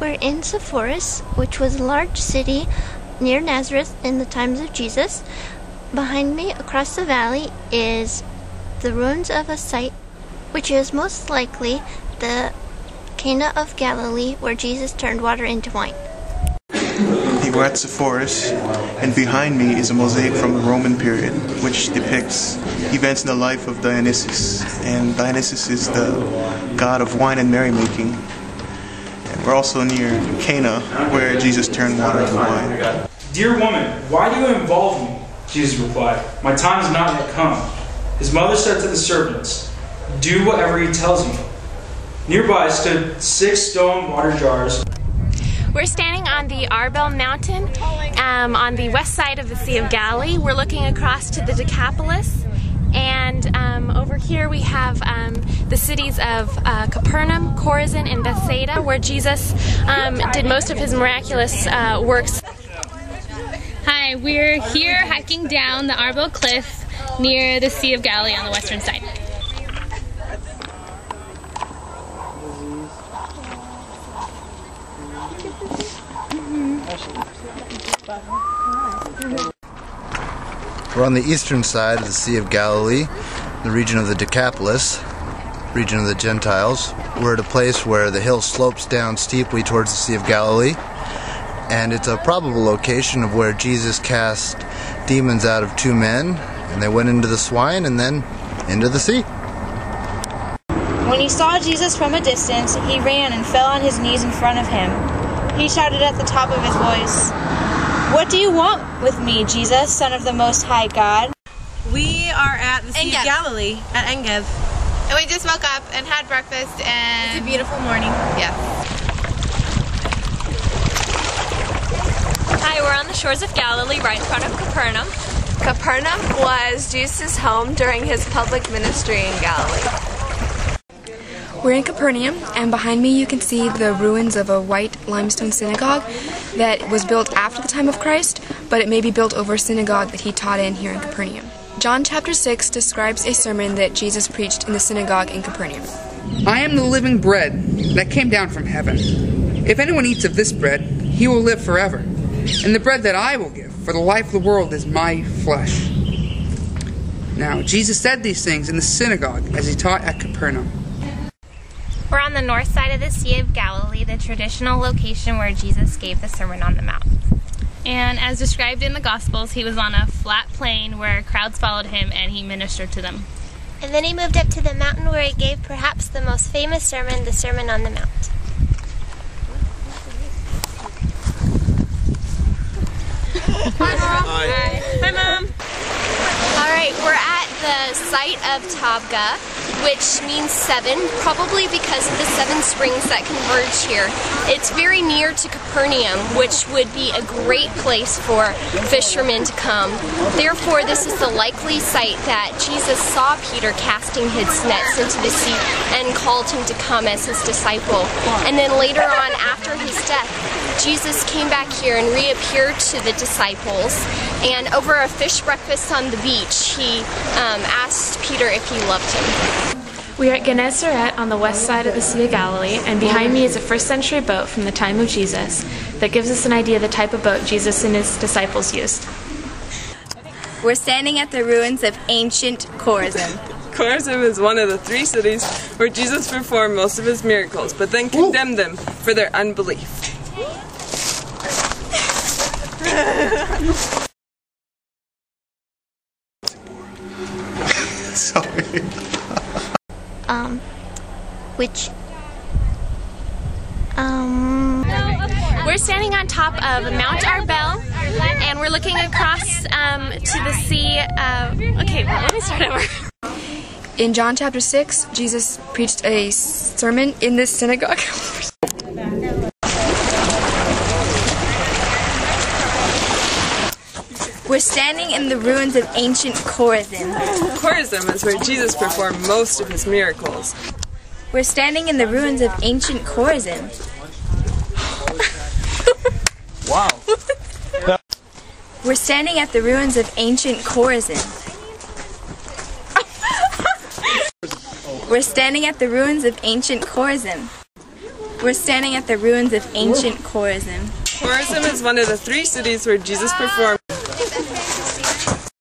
We're in Sepphoris, which was a large city near Nazareth in the times of Jesus. Behind me, across the valley, is the ruins of a site which is most likely the Cana of Galilee, where Jesus turned water into wine. We're at Sepphoris, and behind me is a mosaic from the Roman period, which depicts events in the life of Dionysus. And Dionysus is the god of wine and merrymaking. And we're also near Cana, where Jesus turned water into wine. "Dear woman, why do you involve me?" Jesus replied. "My time has not yet come." His mother said to the servants, "Do whatever he tells you." Nearby stood 6 stone water jars. We're standing on the Arbel Mountain on the west side of the Sea of Galilee. We're looking across to the Decapolis, and over here we have the cities of Capernaum, Corazim, and Bethsaida, where Jesus did most of his miraculous works. Hi, we're here hiking down the Arbel Cliff near the Sea of Galilee on the western side. We're on the eastern side of the Sea of Galilee, the region of the Decapolis, region of the Gentiles. We're at a place where the hill slopes down steeply towards the Sea of Galilee, and it's a probable location of where Jesus cast demons out of 2 men, and they went into the swine and then into the sea. When he saw Jesus from a distance, he ran and fell on his knees in front of him. He shouted at the top of his voice, "What do you want with me, Jesus, Son of the Most High God?" We are at the Sea of Galilee at Engev. And we just woke up and had breakfast, and it's a beautiful morning. Yes. Hi, we're on the shores of Galilee, right in front of Capernaum. Capernaum was Jesus' home during his public ministry in Galilee. We're in Capernaum, and behind me you can see the ruins of a white limestone synagogue that was built after the time of Christ, but it may be built over a synagogue that he taught in here in Capernaum. John chapter 6 describes a sermon that Jesus preached in the synagogue in Capernaum. "I am the living bread that came down from heaven. If anyone eats of this bread, he will live forever. And the bread that I will give for the life of the world is my flesh." Now, Jesus said these things in the synagogue as he taught at Capernaum. We're on the north side of the Sea of Galilee, the traditional location where Jesus gave the Sermon on the Mount. And as described in the Gospels, he was on a flat plain where crowds followed him and he ministered to them. And then he moved up to the mountain where he gave perhaps the most famous sermon, the Sermon on the Mount. Hi, Mom. Hi. Hi, Mom. Alright, we're at the site of Tabga, which means 7, probably because of the 7 springs that converge here. It's very near to Capernaum, which would be a great place for fishermen to come. Therefore, this is the likely site that Jesus saw Peter casting his nets into the sea and called him to come as his disciple. And then later on, after his death, Jesus came back here and reappeared to the disciples, and over a fish breakfast on the beach, he asked Peter if he loved him. We are at Gennesaret on the west side of the Sea of Galilee, and behind me is a first-century boat from the time of Jesus that gives us an idea of the type of boat Jesus and his disciples used. We're standing at the ruins of ancient Corazim. Corazim is one of the 3 cities where Jesus performed most of his miracles, but then condemned them for their unbelief. Sorry. We're standing on top of Mount Arbel, and we're looking across to the sea. Okay, well, let me start over. In John chapter 6, Jesus preached a sermon in this synagogue. We're standing in the ruins of ancient Corazim. Corazim is where Jesus performed most of his miracles. We're standing in the ruins of ancient Corazim. Wow. We're standing at the ruins of ancient Corazim. We're standing at the ruins of ancient Corazim. We're standing at the ruins of ancient Corazim. Corazim is one of the 3 cities where Jesus performed